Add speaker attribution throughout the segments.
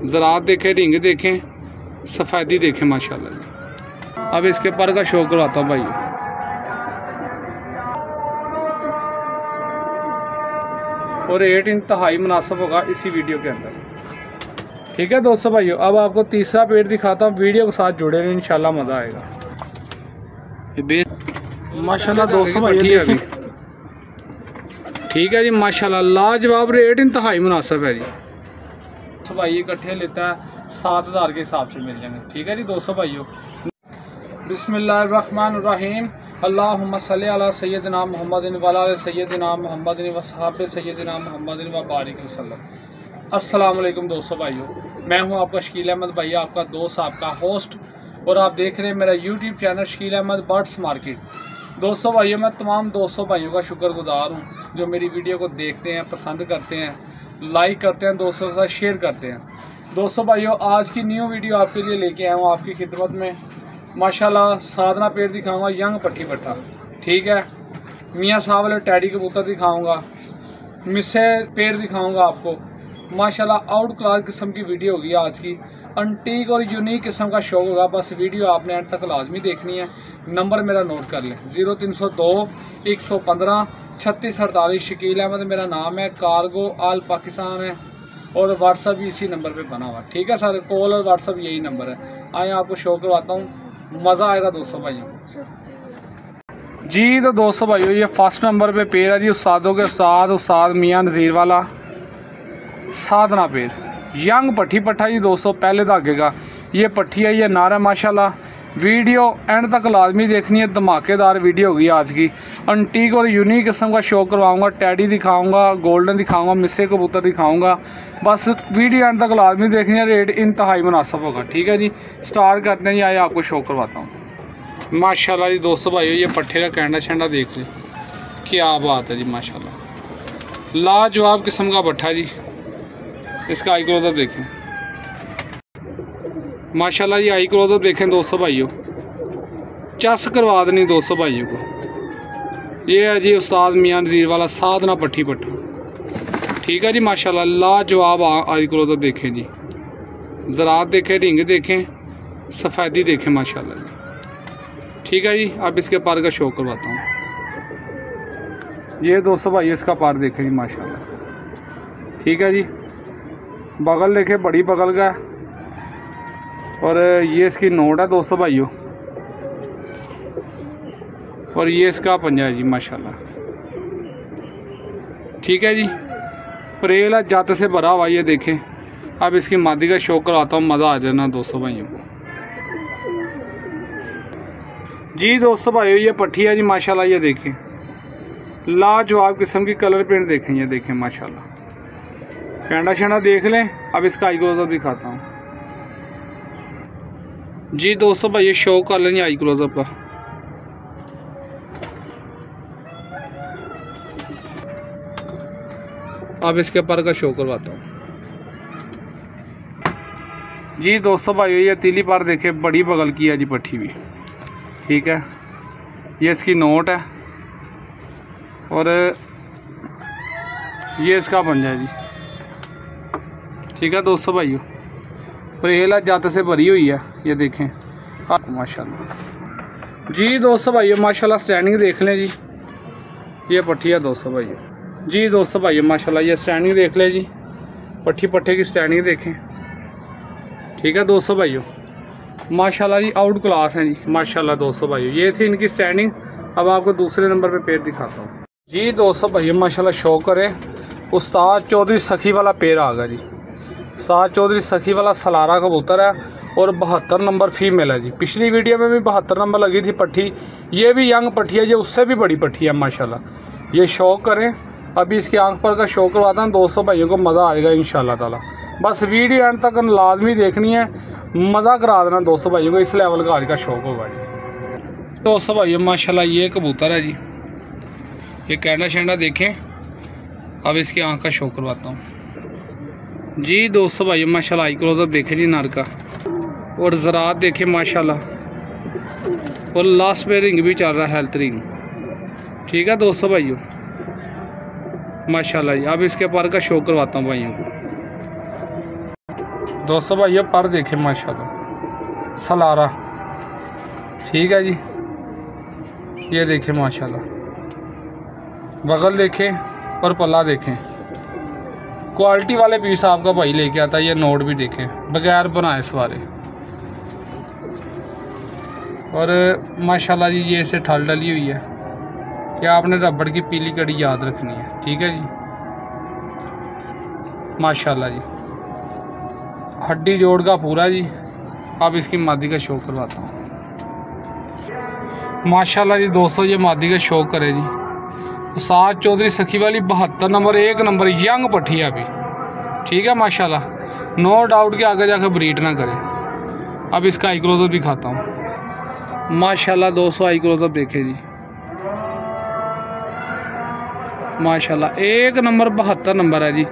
Speaker 1: ज़रात देखें, रिंग देखें, सफ़ेदी देखें माशाल्लाह जी। अब इसके पर का शो करवाता हूँ भाई। और रेट इंतहाई मुनासिब होगा इसी वीडियो के अंदर। ठीक है दोस्तों भाइयों, अब आपको तीसरा पेड़ दिखाता हूँ, वीडियो के साथ जुड़े रहे, इंशाल्लाह मज़ा आएगा। माशाल्लाह दोस्तों भाइयों देखिए, ठीक है जी माशाल्लाह, लाजवाब, रेट इंतहाई मुनासिब है जी। तो भाई इकट्ठे लेता है 7,000 के हिसाब से मिल जाएंगे। ठीक है जी दोस्तों भाइयों। बिस्मिल्लाहिर्रहमानिर्रहीम, अल्लाहुम्मा सल्ली अला सय्यदिना मुहम्मदिन व अला सय्यदिना मुहम्मदिन व सहाबे सय्यदिना मुहम्मदिन व बारिक वसल्लम। अस्सलाम वालेकुम दोस्तों भाइयों, मैं हूं आपका शकील अहमद भैया, आपका दोस्त, आपका होस्ट, और आप देख रहे हैं मेरा YouTube channel Shakeel Ahmed birds market. दोस्तों भाइयों, मैं तमाम दोस्तों भाइयों का शुक्रगुजार हूँ जो मेरी वीडियो को देखते हैं, पसंद करते हैं, लाइक करते हैं, दोस्तों के साथ शेयर करते हैं। दोस्तों भाइयों, आज की न्यू वीडियो आपके लिए लेके आया हूँ आपकी खिदमत में। माशाल्लाह साधना पेड़ दिखाऊंगा, यंग पट्टी पट्टा, ठीक है, मियाँ साहब वाले टैडी कबूतर दिखाऊंगा, मिस्से पेड़ दिखाऊंगा आपको। माशाल्लाह आउट क्लास किस्म की वीडियो होगी आज की, अंटीक और यूनिक किस्म का शौक होगा। बस वीडियो आपने एंड तक लाजमी देखनी है। नंबर मेरा नोट कर लें, 0302 115 3648। शकील अहमद मेरा नाम है, कार्गो आल पाकिस्तान है, और व्हाट्सअप भी इसी नंबर पे बना हुआ। ठीक है सर, कॉल और व्हाट्सअप यही नंबर है। आए आपको शो करवाता हूँ, मज़ा आएगा दोस्तों भाइयों जी। तो दोस्तों भाइयों, ये फर्स्ट नंबर पे पेड़ है जी, उस्तादों के उस्ताद मियाँ नज़ीर वाला साधना पेड़, यंग पट्टी पट्टा जी दोस्तों, पहले धागे का ये पट्टी है, ये नार है माशाल्लाह। वीडियो एंड तक लाजमी देखनी है, धमाकेदार वीडियो होगी आज की। अंटीक और यूनिक किस्म का शो करवाऊंगा, टैडी दिखाऊंगा, गोल्डन दिखाऊंगा, मिस्से कबूतर दिखाऊंगा। बस वीडियो एंड तक लाजमी देखनी है, रेट इंतहाई मुनासिब होगा। ठीक है जी, स्टार्ट करते हैं जी। आए आपको शो करवाता हूँ माशाल्लाह जी। दोस्तों भाइयों, ये पट्टे का कैंडा शैंडा देख लें, क्या बात है जी माशाल्लाह, लाजवाब किस्म का पट्टा जी। इसका आई क्लोजअप देखें माशाल्लाह जी, आई क्लोजअप देखें दोस्तों भाइयों, चस करवा देनी दोस्तों भाइयों को। ये है जी उस्ताद मियाँ नज़ीर वाला साधना पट्टी पट्टा, ठीक है जी माशाल्लाह, लाजवाब आई क्लोजअप देखें जी, ज़रात देखें, रिंग देखें, सफ़ेदी देखें माशाल्लाह जी। ठीक है जी, अब इसके पर का शो करवाता हूँ। ये दोस्तों भाई इसका पर देखें जी माशाल्लाह, ठीक है जी, बगल देखे, बड़ी बगल का, और ये इसकी नोट है दोस्तों भाइयों, और ये इसका पंजा है जी माशाल्लाह। ठीक है जी, परेला जात से भरा हुआ, ये देखें। अब इसकी मादी का शो कराता हूँ, मज़ा आ जाना दोस्तों भाइयों को जी। दोस्तों भाइयों, ये पट्टी है जी माशाल्लाह, ये देखें, लाजवाब किस्म की कलर प्रिंट देखें, ये देखें माशाल्लाह, कैंडा शैंडा देख लें। अब इसका आई क्लोजअप दिखाता हूँ जी। दोस्तों भाई ये शो कर लें आई क्लोजअप का, अब इसके पर का शो करवाता हूँ जी। दोस्तों भाई ये तीली पर देखे, बड़ी बगल की है जी पट्टी भी, ठीक है, ये इसकी नोट है, और ये इसका पंजा है जी। ठीक है दोस्तों भाइयों, परेला जात से भरी हुई है, ये देखें माशाल्लाह जी। दोस्तों भाइयों माशाल्लाह स्टैंडिंग देख लें जी, ये पट्टी है दोस्तों भाइयों जी। दोस्तों भाइयों माशाल्लाह ये स्टैंडिंग देख लें जी, पट्टी पट्टे की स्टैंडिंग देखें। ठीक है दोस्तों भाइयों माशाल्लाह जी, आउट क्लास हैं जी माशाल्लाह दोस्तों भाइयों। ये थी इनकी स्टैंडिंग। अब आपको दूसरे नंबर पे पेड़ दिखाता हूँ जी। दोस्तों भाइयों माशाल्लाह शो करें, उस्ताद चौधरी सखी वाला पेड़ आ गया जी। उस्ताद चौधरी सखी वाला सलारा कबूतर है, और 72 नंबर फीमेल है जी। पिछली वीडियो में भी 72 नंबर लगी थी पट्टी, ये भी यंग पट्टी है जी, उससे भी बड़ी पट्टी है माशाल्लाह। ये शो करें, अभी इसकी आंख पर का शो करवाता हूँ दोस्तों भाइयों को, मज़ा आएगा इंशाल्लाह ताला। बस वीडियो एंड तक लाजमी देखनी है, मज़ा करा देना दोस्तों भाइयों को, इस लेवल का आज का शौक होगा जी। दोस्तों भाइयों माशाल्लाह ये कबूतर है जी, ये कैंडा शैंडा देखें। अब इसकी आंख का शो करवाता हूँ जी। दोस्तों भाइयों माशाल्लाह आई क्लोजअप देखें जी नर का, और ज़रात देखें माशाल्लाह, और लास्ट पे रिंग भी चल रहा है, हेल्थ रिंग। ठीक है दोस्तों भाइयों माशाल्लाह जी। अब इसके पर का शो करवाता हूँ भाइयों को दोस्तों भाइयों पर देखें माशाल्लाह सलारा, ठीक है जी। ये देखें माशाल्लाह, बगल देखें और पल्ला देखें, क्वालिटी वाले पीस आपका भाई लेके आता है। ये नोट भी देखें बगैर बनाए सवारे, और माशाल्लाह जी ये इसे ठल डली हुई है कि आपने रबड़ की पीली कड़ी याद रखनी है, ठीक है जी। माशाल्लाह जी हड्डी जोड़ का पूरा जी। अब इसकी मादी का शौक करवाता हूँ। माशाल्लाह जी दोस्तों ये मादी का शौक करे जी। उस्ताद चौधरी सखी वाली 72 नंबर, 1 नंबर यंग पट्टी है अभी, ठीक है माशाल्लाह। नो डाउट कि आगे जाकर ब्रीड ना करे। अब इसका आई क्लोजअप भी खाता हूँ। माशाल्लाह दोस्तों आई क्लोजअप देखे जी माशाल्लाह 1 नंबर 72 नंबर है जी।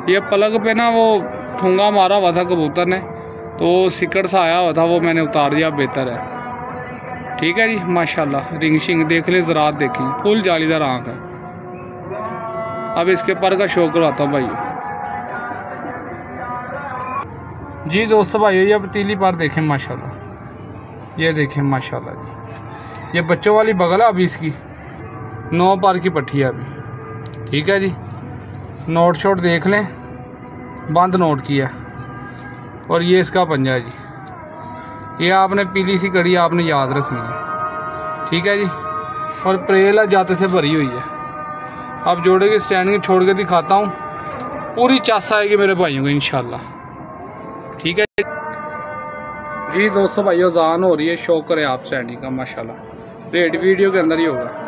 Speaker 1: ये पलक पे ना वो ठूंगा मारा हुआ था कबूतर ने, तो सिकड़ सा आया हुआ था, वो मैंने उतार दिया, बेहतर है, ठीक है जी। माशाल्लाह रिंग शिंग देख ले, ज़रात देखें, फुल जालीदार आँख है। अब इसके पर का शौक करवाता हूँ भाई जी। दोस्तों भाइयों ये पतीली पर देखें माशाल्लाह, ये देखें माशाल्लाह जी। ये बच्चों वाली बगल है अभी इसकी, 9 पर की पट्टी है अभी, ठीक है जी। नोट शोट देख लें, बंद नोट किया। और ये इसका पंजा है जी। ये आपने पीली सी कड़ी आपने याद रखनी है, ठीक है जी। और प्रेला जाते से भरी हुई है। अब जोड़े की स्टैंडिंग छोड़ के दिखाता हूँ, पूरी चास आएगी मेरे भाइयों को इंशाल्लाह, ठीक है जी। दोस्तों भाइयों अज़ान हो रही है, शौक करें आप स्टैंडिंग का माशाल्लाह। रेट वीडियो के अंदर ही होगा।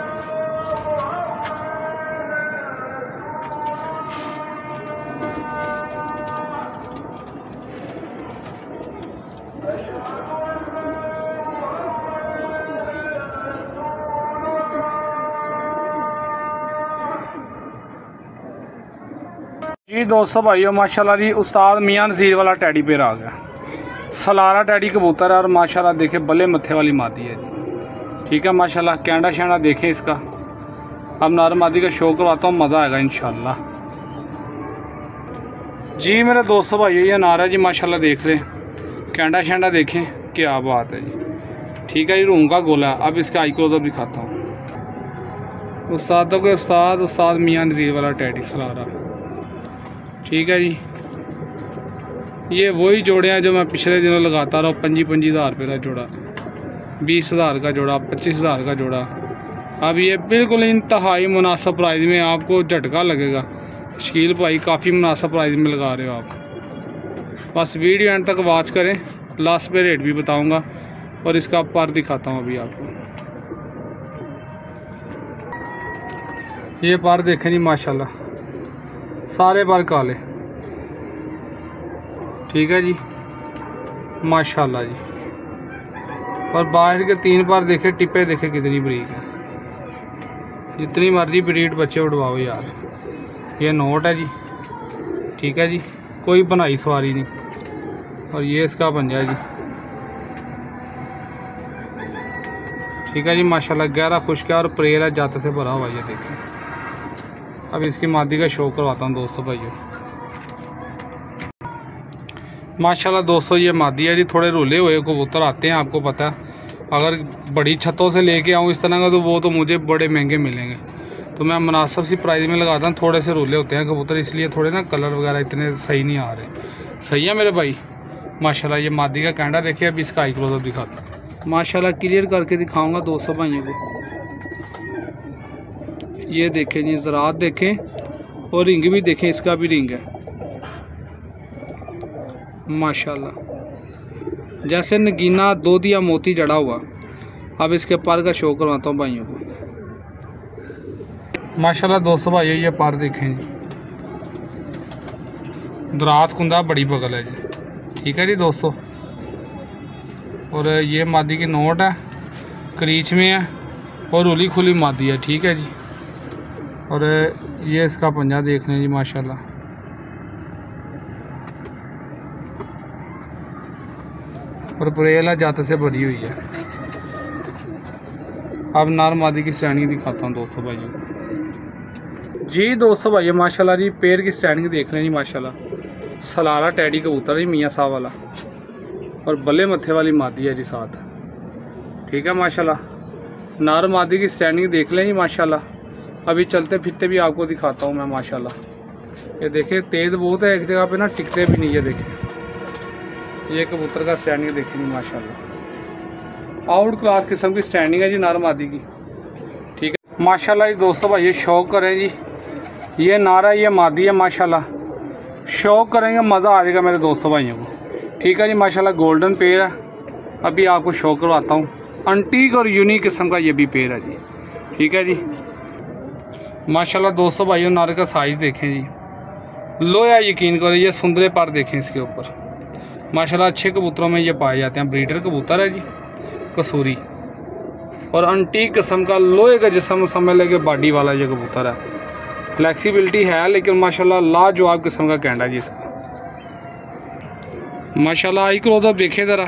Speaker 1: जी दोस्तों भाइयों माशाल्लाह जी उस्ताद मियां नज़ीर वाला टैडी पेयर आ गया। सलारा टैडी कबूतर है और माशाल्लाह देखे बल्ले मत्थे वाली मादी है जी, ठीक है माशाल्लाह। कैंडा शैंडा देखें इसका। अब नार मादी का शौक करवाता हूँ, मज़ा आएगा इंशाल्लाह जी। मेरे दोस्तों भाइयों ये नार है जी माशाल्लाह, देख लें कैंडा शैंडा देखें, क्या बात है जी, ठीक है जी। रूम का गोला। अब इसका आई क्लोजअप दिखाता हूँ। उस्तादों के उस्ताद मियां नज़ीर वाला टैडी सलारा, ठीक है जी। ये वही जोड़े हैं जो मैं पिछले दिनों लगाता रहा, 25,000 रुपये का जोड़ा, 20,000 का जोड़ा, 25,000 का जोड़ा। अब ये बिल्कुल इंतहाई मुनासिब प्राइस में, आपको झटका लगेगा। शकील भाई काफ़ी मुनासिब प्राइस में लगा रहे हो आप। बस वीडियो एंड तक वॉच करें, लास्ट पे रेट भी बताऊंगा और इसका पर दिखाता हूँ अभी आपको। ये पर देखें जी माशाल्लाह, सारे पर काले, ठीक है जी माशाल्लाह जी। और बाहर के 3 पर देखे, टिप्पे देखे कितनी बरीक है। जितनी मर्जी ब्रीड बच्चे उड़वाओ यार। ये नोट है जी, ठीक है जी, कोई बनाई सवारी नहीं। और ये इसका पंजा जी, ठीक है जी माशाल्लाह। गहरा खुश्क है और प्रेर है, जाते से भरा हुआ। ये देखें। अब इसकी मादी का शौक करवाता हूँ दोस्तों भाइयों। माशाल्लाह दोस्तों ये मादी है जी। थोड़े रुले हुए कबूतर आते हैं, आपको पता है। अगर बड़ी छतों से लेके आऊँ इस तरह का, तो वो तो मुझे बड़े महंगे मिलेंगे। तो मैं मुनासिब सी प्राइस में लगाता हूँ। थोड़े से रुले होते हैं कबूतर, इसलिए थोड़े ना कलर वगैरह इतने सही नहीं आ रहे। सही है मेरे भाई माशाल्लाह। ये मादी का कैंडा देखिए। अभी इसका आई क्लोजअप दिखाता हूँ माशाल्लाह, क्लियर करके दिखाऊँगा दोस्तों भाइयों को। ये देखें जी, ज़रात देखें और रिंग भी देखें, इसका भी रिंग है माशाल्लाह, जैसे नगीना दूध या मोती जड़ा हुआ। अब इसके पर का शो करवाता हूँ भाइयों को। माशाल्लाह दोस्तों भाइयों ये पर देखें जी, दराज कुंदा बड़ी बगल है जी, ठीक है जी दोस्तों। और ये मादी की नोट है, क्रीच में है और उली खुली मादी है, ठीक है जी। और ये इसका पंजा देख लें जी माशाल्लाह। और परेला जाते से भरी हुई है। अब नार मादी की स्टैंडिंग दिखाता हूँ दोस्तों भाइयों जी। दोस्तों भाइयों माशाल्लाह जी पेड़ की स्टैंडिंग देख लें जी माशाल्लाह। सलारा टैडी कबूतर है मियाँ साहब वाला, और बल्ले मत्थे वाली मादी है जी साथ। ठीक है माशाल्लाह। नार मादी की स्टैंडिंग देख लें जी माशाल्लाह। अभी चलते फिरते भी आपको दिखाता हूँ मैं माशाल्लाह। ये देखिए तेज़ बहुत है, एक जगह पे ना टिकते भी नहीं है। देखिए ये कबूतर का स्टैंडिंग देखें जी माशाल्लाह। आउट क्लास किस्म की स्टैंडिंग है जी नार मादी की। ठीक है माशाल्लाह जी दोस्तों भाई, ये शौक करें जी, ये नारा ये मादी है माशाल्लाह। शौक करेंगे मज़ा आ जाएगा मेरे दोस्तों भाइयों को। ठीक है जी माशाल्लाह। गोल्डन पेयर है, अभी आपको शो करवाता हूँ। अंटीक और यूनिक किस्म का ये भी पेयर है जी। ठीक है जी माशाल्लाह दोस्तों भाइयों, नारे का साइज़ देखें जी, लोया यकीन करो, ये सुंदरे पर देखें इसके ऊपर माशाल्लाह। अच्छे कबूतरों में ये पाए जाते हैं। ब्रीडर कबूतर है जी कसूरी, और अंटीक किस्म का लोहे का जिस्म समझ लगे बॉडी वाला ये कबूतर है। फ्लैक्सीबिलिटी है लेकिन माशाल्लाह लाजवाब किस्म का कैंडा जी इसका माशाल्लाह। आई क्लोजअप देखे ज़रा,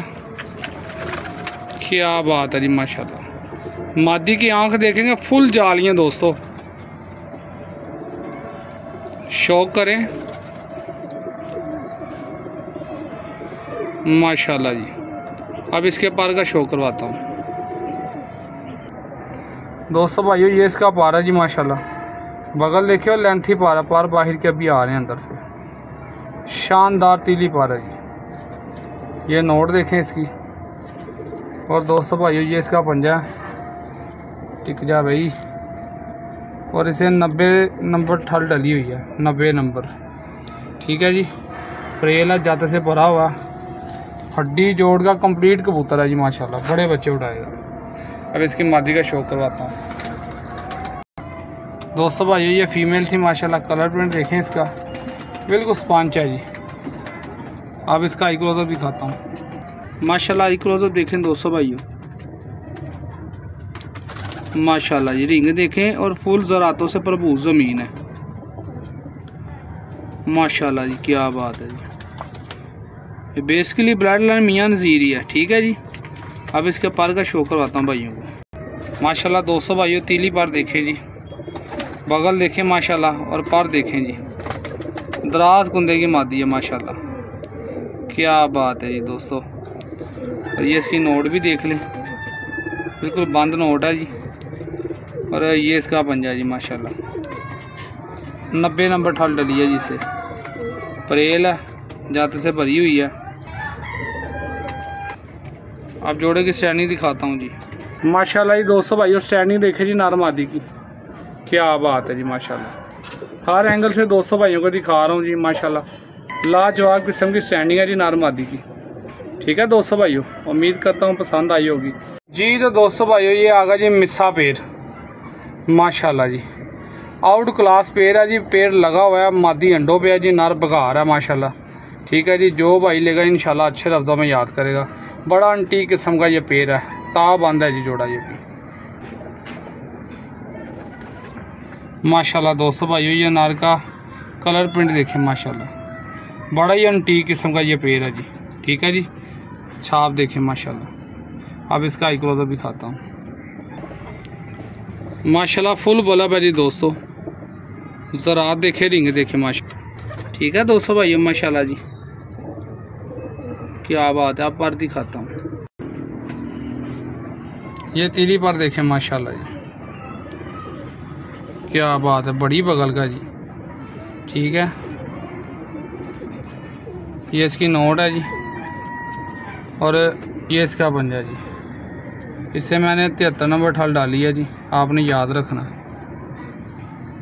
Speaker 1: क्या बात है जी माशाल्लाह। मादी की आंख देखेंगे फुल जालियां दोस्तों, शौक करें माशाल्लाह जी। अब इसके पर का शो करवाता हूँ दोस्तों भाइयों। ये इसका पार है जी माशाल्लाह। बगल देखिए, लेंथी पार है, पार बाहर के अभी आ रहे हैं अंदर से। शानदार तीली पार है जी। ये नोट देखें इसकी। और दोस्तों भाइयों ये इसका पंजा है, टिक जा भाई। और इसे 90 नंबर ठल डली हुई है, 90 नंबर। ठीक है जी। प्रेल है जाते से भरा हुआ, हड्डी जोड़ का कंप्लीट कबूतर है जी माशाल्लाह। बड़े बच्चे उठाएगा। अब इसकी मादी का शौक करवाता हूँ दोस्तों भाइयों। ये फीमेल थी माशाल्लाह। कलर प्रिंट देखें इसका, बिल्कुल स्पंज है जी। अब इसका आई क्लोजअप दिखाता हूँ माशाल्लाह। आई क्लोजअप देखें दोस्तों भाइयों माशाल्लाह जी। रिंग देखें और फुल ज़रातों से भरपूर ज़मीन है माशाल्लाह जी। क्या बात है जी। ये बेसिकली ब्लड लाइन मियाँ नज़ीर ही है। ठीक है जी। अब इसके पर का शो करवाता हूँ भाइयों को माशाल्लाह। दोस्तों भाइयों तीली पर देखें जी, बगल देखें माशाल्लाह, और पर देखें जी। दराज कुंदे की मादी है माशाल्लाह। क्या बात है जी दोस्तों। और ये इसकी नोट भी देख लें, बिल्कुल बंद नोट है जी। और ये इसका पंजा जी माशाल्लाह। 90 नंबर ठल डली है जिसे। परेल है, जाते से भरी हुई है। अब जोड़े की स्टैंडिंग दिखाता हूँ जी माशाल्लाह जी दोस्तों भाइयों। स्टैंडिंग देखे जी नार मादी की, क्या बात है जी माशाल्लाह। हर एंगल से दोस्तों भाइयों को दिखा रहा हूँ जी माशाल्लाह। लाजवाब किस्म की स्टैंडिंग है जी नार मादी की। ठीक है दोस्तों भाइयों, उम्मीद करता हूँ पसंद आई होगी जी। तो दोस्तों भाइयों ये आ गया जी मिस्सा पेड़ माशाल्लाह जी। आउट क्लास पेड़ है जी। पेड़ लगा हुआ है, मादी अंडों पे है जी, नर बघार है माशाल्लाह। ठीक है जी। जो भाई लेगा इंशाल्लाह अच्छे लफ्ज़ों में याद करेगा। बड़ा अंटीक किस्म का ये पेड़ है, ताबंद है जी जोड़ा ये भी माशाल्लाह। दोस्तों भाइयों ये नार का कलर प्रिंट देखें माशाल्लाह। बड़ा ही अंटीक किस्म का ये पेड़ है जी। ठीक है जी। छाप देखें माशाल्लाह। अब इसका आई क्लोजअप भी खाता हूँ माशाल्लाह। फुल बल्ब है जी दोस्तों। ज़रा देखे, रिंग देखे माशाल्लाह। ठीक है दोस्तों भाइयों माशाल्लाह जी। क्या बात है। अब पर दिखाता हूँ। ये तीली पर देखें माशाल्लाह जी। क्या बात है, बड़ी बगल का जी। ठीक है। ये इसकी नोट है जी, और ये इसका पंजा जी। इससे मैंने 73 नंबर ठल डाली है जी, आपने याद रखना।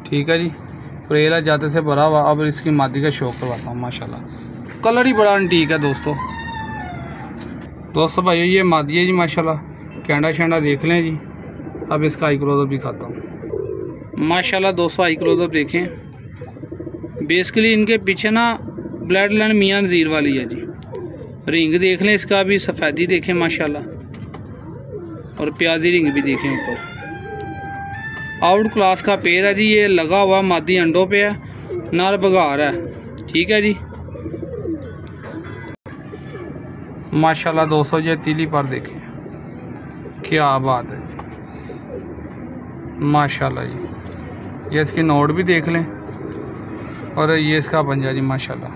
Speaker 1: ठीक है जी। प्रेला जाते से भरा हुआ। अब इसकी मादी का शौक करवाता हूँ माशाल्लाह। कलर ही बड़ा अंटीक है दोस्तों। दोस्तों भाइयों ये मादी है जी माशाल्लाह। कैंडा शैंडा देख लें जी। अब इसका आई क्लोजअप भी खाता हूँ माशाल्लाह। दोस्तों आई क्लोजअप देखें। बेसिकली इनके पीछे ना ब्लड लाइन मियाँ नज़ीर वाली है जी। रिंग देख लें इसका भी, सफ़ेदी देखें माशाल्लाह, और प्याजी रिंग भी देखें ऊपर। आउट क्लास का पेड़ है जी। ये लगा हुआ मादी अंडों पे है, नर बघार है। ठीक है जी माशाल्लाह। दोस्तों ये तीली पर देखें, क्या बात है माशाल्लाह जी। ये इसकी नोट भी देख लें, और ये इसका पंजा जी माशाल्लाह।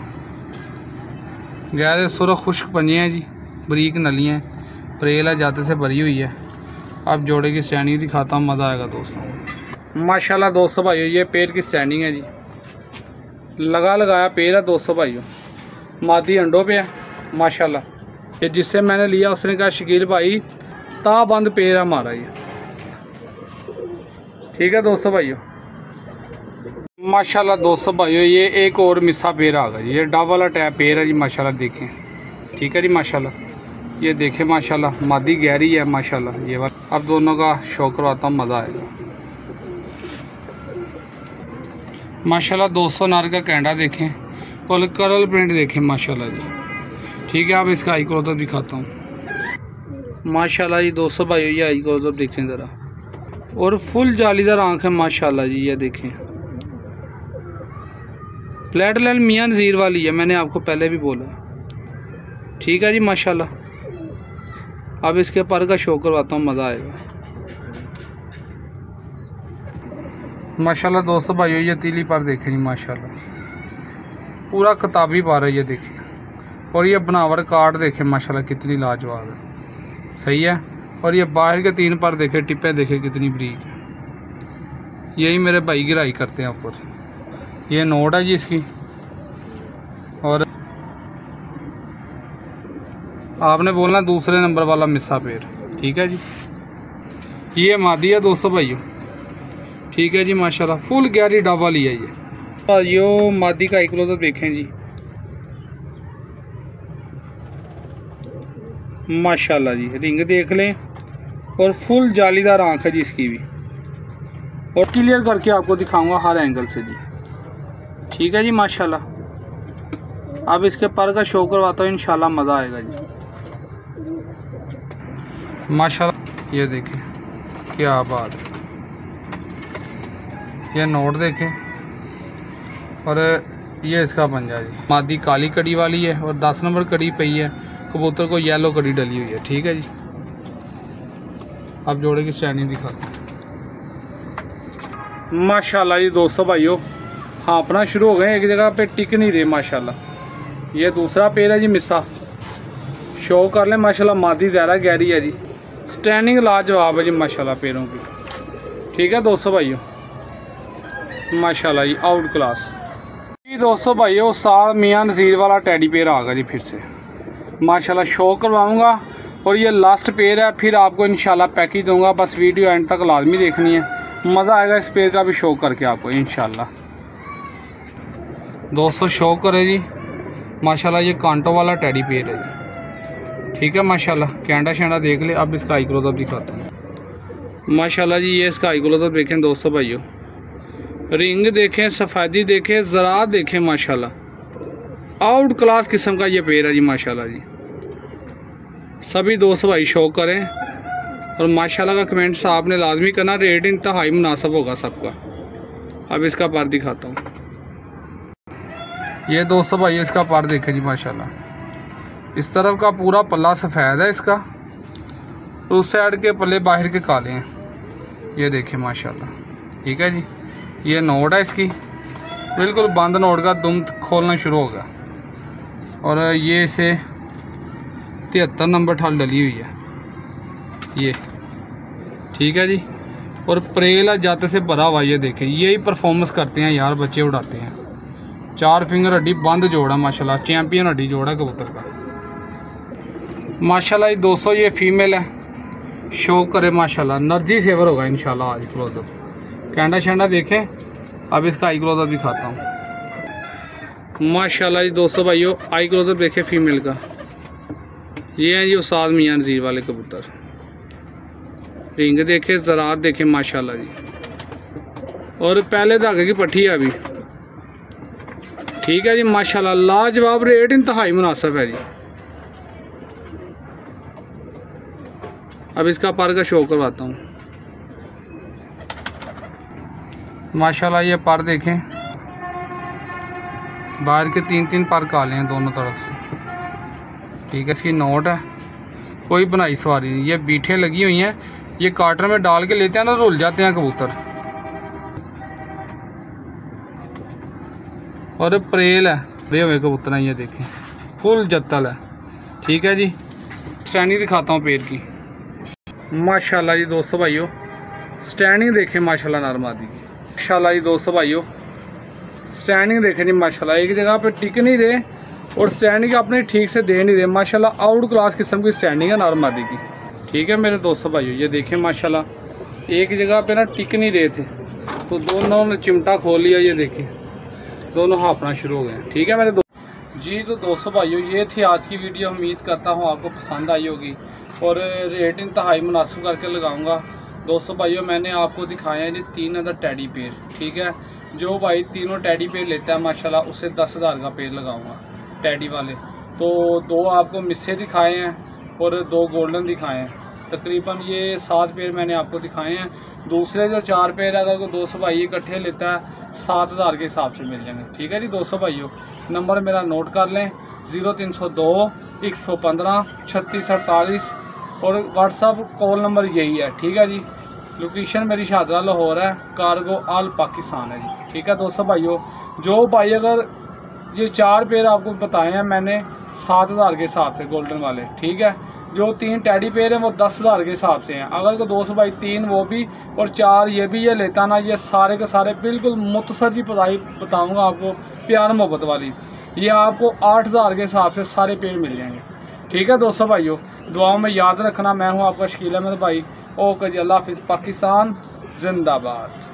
Speaker 1: गहरे सुरख खुश्क पंजे हैं जी, बरीक नलियाँ हैं, परेल है जाते से भरी हुई है। अब जोड़े की स्टैंडिंग दिखाता हूँ, मज़ा आएगा दोस्तों। माशाल्लाह दोस्तों भाइयों ये पेड़ की स्टैंडिंग है जी, लगा लगाया पेड़ है दोस्तों भाइयों, मादी अंडों पे है माशाल्लाह। ये जिससे मैंने लिया उसने कहा शकील भाई ताबंद पेड़ है हमारा ये, ठीक है दोस्तों भाइयों। माशाल्लाह दोस्तों भाइयों ये एक और मिस्सा पेड़ आ गया, ये डब वाला टैप पेड़ है जी माशाल्लाह, देखें ठीक है जी माशाल्लाह। ये देखें माशाल्लाह मादी गहरी है माशाल्लाह ये वाला। अब दोनों का शो करवाता हूँ, मज़ा आएगा माशाल्लाह दोस्तों। नार का कैंडा देखें और करल प्रिंट देखें माशाल्लाह जी, ठीक है। अब इसका आई क्लोजअप दिखाता हूँ माशाल्लाह जी दोस्तों भाइयों, ये आई क्लोजअप देखें ज़रा, और फुल जालीदार आँख है माशाल्लाह जी। ये देखें फ्लैट लाइन मियां नज़ीर वाली है, मैंने आपको पहले भी बोला, ठीक है जी माशाल्लाह। अब इसके पर का शो करवाता हूँ, मज़ा आएगा माशाल्लाह दोस्तों भाइयों। ये तीली पर देखें जी माशाल्लाह, पूरा किताबी पर है ये देखें, और ये बनावट काट देखें माशाल्लाह कितनी लाजवाब है, सही है। और ये बाहर के 3 पर देखें, टिप्पे देखें कितनी बरीक है, यही मेरे भाई गिराई करते हैं ऊपर। ये नोट है जी इसकी, और आपने बोलना दूसरे नंबर वाला मिस्सा पेड़, ठीक है जी। ये मादी है दोस्तों भाइयों, ठीक है जी माशाल्लाह, फुल गहरी डब वाली है ये। यो मादी का एक क्लोजअप देखें जी माशाल्लाह जी, रिंग देख लें, और फुल जालीदार आँख है जी इसकी भी, और क्लियर करके आपको दिखाऊंगा हर एंगल से जी, ठीक है जी माशाल्लाह। अब इसके पर का शो करवाता हूँ, इंशाल्लाह मज़ा आएगा जी माशाल्लाह। ये देखें क्या बात है, ये नोट देखें, और ये इसका पंजा जी, मादी काली कड़ी वाली है और 10 नंबर कड़ी पई है, कबूतर को येलो कड़ी डली हुई है, ठीक है जी। अब जोड़े की स्टैंडिंग दिखाते हैं माशाल्लाह जी दोस्तों भाइयों। हाँ अपना शुरू हो गए, एक जगह पे टिक नहीं रहे माशाल्लाह। ये दूसरा पेड़ है जी मिस्सा, शो कर लें माशाल्लाह, मादी ज़्यादा गहरी है जी, स्टैंडिंग लाजवाब है जी माशाल्लाह पेड़ों की, ठीक है दोस्तों भाइयों माशाल्लाह जी, आउट क्लास जी दोस्तों भाइयों। उस्ताद मियां नज़ीर वाला टेडी पेड़ आ गया जी फिर से माशाल्लाह, शो करवाऊँगा, और ये लास्ट पेड़ है, फिर आपको इंशाल्लाह पैकेज दूंगा, बस वीडियो एंड तक लाजमी देखनी है, मज़ा आएगा इस पेड़ का भी शो करके आपको इंशाल्लाह दोस्तों। शो करे जी माशाल्लाह, ये कांटो वाला टेडी पेड़ है जी, ठीक है माशाल्लाह। कैंडा शैंडा देख ले। अब इसका आई क्लोजअप दिखाता हूँ माशाल्लाह जी, ये इसका आई क्लोजअप देखें दोस्तों भाइयों, रिंग देखें, सफ़ेदी देखें, ज़रात देखें माशाल्लाह, आउट क्लास किस्म का ये पेड़ है जी माशाल्लाह जी। सभी दोस्त भाई शो करें, और माशाल्लाह का कमेंट्स आपने लाजमी करना, रेट इंतहाई मुनासिब होगा सबका। अब इसका पर दिखाता हूँ, ये दोस्तों भाई इसका पर देखें जी माशाल्लाह, इस तरफ का पूरा पल्ला सफ़ेद है इसका, और उस साइड के पल्ले बाहर के काले हैं, ये देखें माशाल्लाह, ठीक है जी। ये नोट है इसकी, बिल्कुल बंद नोट का, दुम खोलना शुरू होगा, और ये इसे 73 नंबर ठाल डली हुई है ये, ठीक है जी। और परेला जाते से भरा हुआ, ये देखें, यही परफॉर्मेंस करते हैं यार, बच्चे उड़ाते हैं। 4 फिंगर हड्डी बंद जोड़ा माशाल्लाह, चैम्पियन हड्डी जोड़ा कबूतर का माशाल्लाह। ये दोस्तों ये फीमेल है, शो करे माशाल्लाह, एनर्जी सेवर होगा इंशाल्लाह आज क्लोजअप। कैंडा शैंडा देखें। अब इसका आई क्लोजअप दिखाता हूँ माशाल्लाह जी दोस्तों भाइयों, आई क्लोजअप देखें फीमेल का, ये हैं जी उस्ताद मियां नज़ीर वाले कबूतर। रिंग देखे, ज़रात देखे माशाल्लाह जी, और पहले धागे की पट्टी है अभी, ठीक है जी माशाल्लाह, लाजवाब, रेट इंतहाई मुनासिब है जी। अब इसका पर का शो करवाता हूँ माशाल्लाह। ये पर देखें, बाहर के 3-3 पर काले हैं दोनों तरफ से, ठीक है। इसकी नोट है, कोई बनाई सवारी नहीं, ये बीठें लगी हुई हैं, ये कार्टर में डाल के लेते हैं ना, रुल जाते हैं कबूतर। और परेल है, बड़े हुए कबूतर हैं, ये देखें फुल जत्तल है। ठीक है जी, स्टैंडिंग दिखाता हूँ पेड़ की। माशाल्लाह जी दोस्तों भाइयों, स्टैंडिंग देखें माशाल्लाह नरमादी की। माशाल्लाह जी दोस्तों भाइयों, स्टैंडिंग देखें जी माशाल्लाह, एक जगह पे टिक नहीं रहे और स्टैंडिंग अपने ठीक से दे नहीं रहे। माशाल्लाह आउट क्लास किस्म की स्टैंडिंग है नरमादी की। ठीक है मेरे दोस्तों भाइयों, ये देखें माशाल्लाह एक जगह पे ना टिक नहीं रहे थे तो दोनों ने चिमटा खोल लिया। ये देखें दोनों हाँफना शुरू हो गए। ठीक है मेरे जी, तो दोस्तों भाइयों ये थी आज की वीडियो। उम्मीद करता हूँ आपको पसंद आई होगी और रेट इंतहाई मुनासिब करके लगाऊंगा। दोस्तों भाइयों मैंने आपको दिखाया है जी 3 अदर टैडी पेयर। ठीक है, जो भाई तीनों टैडी पेयर लेता है माशाल्लाह उसे 10,000 का पेयर लगाऊंगा टैडी वाले। तो 2 आपको मिस्से दिखाए हैं और 2 गोल्डन दिखाए हैं। तकरीबन ये 7 पेयर मैंने आपको दिखाए हैं। दूसरे जो 4 पेयर अगर कोई 200 भाई इकट्ठे लेता है 7,000 के हिसाब से मिल जाएंगे। ठीक है जी दोस्तों भाइयों, नंबर मेरा नोट कर लें 0302 115 3648 और व्हाट्सअप कॉल नंबर यही है। ठीक है जी, लोकेशन मेरी शादरा लाहौर है, कार्गो आल पाकिस्तान है जी। ठीक है दोस्तों भाइयों, जो भाई अगर ये 4 पेयर आपको बताए हैं मैंने 7,000 के हिसाब से गोल्डन वाले। ठीक है, जो 3 टैडी पेयर हैं वो 10,000 के हिसाब से हैं। अगर कोई 200 भाई 3 वो भी और 4 ये भी ये लेता ना, ये सारे के सारे बिल्कुल मुख्तसर प्राइस बताऊंगा आपको प्यार मोहब्बत वाली, ये आपको 8,000 के हिसाब से सारे पेड़ मिल जाएंगे। ठीक है दोस्तों भाइयों, दुआओं में याद रखना। मैं हूँ आपका शकील अहमद भाई। ओके जी, अल्लाह हाफिज़, पाकिस्तान जिंदाबाद।